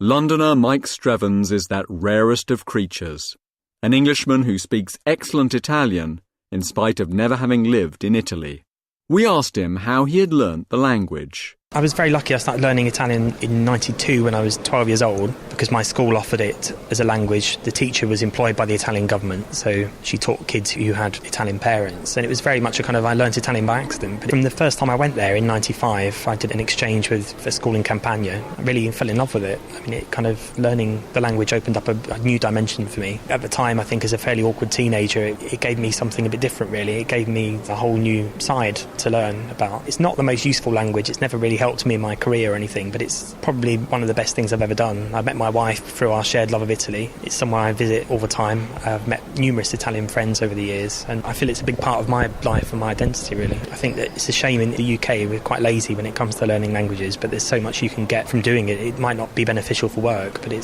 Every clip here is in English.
Londoner Mike Strevens is that rarest of creatures, an Englishman who speaks excellent Italian in spite of never having lived in Italy. We asked him how he had learnt the language. I was very lucky. I started learning Italian in '92 when I was 12 years old because my school offered it as a language. The teacher was employed by the Italian government, so she taught kids who had Italian parents, and it was very much a kind of, I learnt Italian by accident. But from the first time I went there in '95, I did an exchange with a school in Campania. I really fell in love with it. I mean, it kind of, learning the language opened up a new dimension for me. At the time, I think as a fairly awkward teenager, it gave me something a bit different, really. It gave me a whole new side to learn about. It's not the most useful language. It's never really helped me in my career or anything, but it's probably one of the best things I've ever done. I met my wife through our shared love of Italy. It's somewhere I visit all the time. I've met numerous Italian friends over the years, and I feel it's a big part of my life and my identity, really. I think that it's a shame in the UK we're quite lazy when it comes to learning languages, but there's so much you can get from doing it. It might not be beneficial for work, but it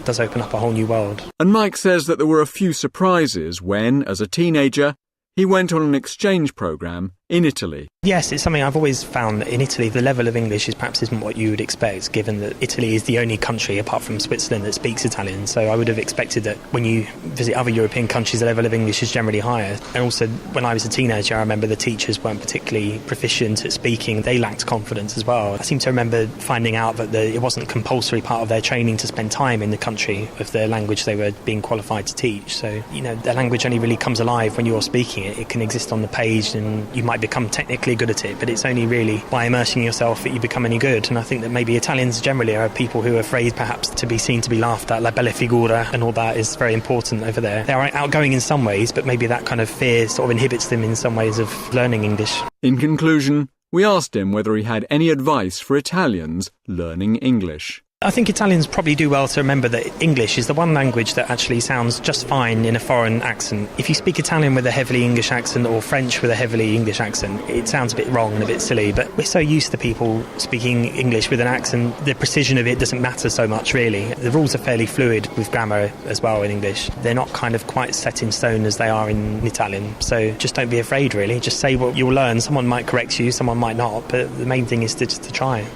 does open up a whole new world. And Mike says that there were a few surprises when, as a teenager, he went on an exchange programme in Italy. Yes, it's something I've always found that in Italy the level of English perhaps isn't what you would expect, given that Italy is the only country apart from Switzerland that speaks Italian. So I would have expected that when you visit other European countries the level of English is generally higher. And also when I was a teenager I remember the teachers weren't particularly proficient at speaking. They lacked confidence as well. I seem to remember finding out that it wasn't a compulsory part of their training to spend time in the country of the language they were being qualified to teach. So, the language only really comes alive when you're speaking it. It can exist on the page and you might become technically good at it, but it's only really by immersing yourself that you become any good. And I think that maybe Italians generally are people who are afraid perhaps to be seen to be laughed at. La bella figura and all that is very important over there. They are outgoing in some ways, but maybe that kind of fear sort of inhibits them in some ways of learning English. In conclusion, we asked him whether he had any advice for Italians learning English. I think Italians probably do well to remember that English is the one language that actually sounds just fine in a foreign accent. If you speak Italian with a heavily English accent or French with a heavily English accent, it sounds a bit wrong and a bit silly, but we're so used to people speaking English with an accent, the precision of it doesn't matter so much, really. The rules are fairly fluid with grammar as well in English. They're not kind of quite set in stone as they are in Italian, so just don't be afraid, really. Just say what you'll learn. Someone might correct you, someone might not, but the main thing is just to try.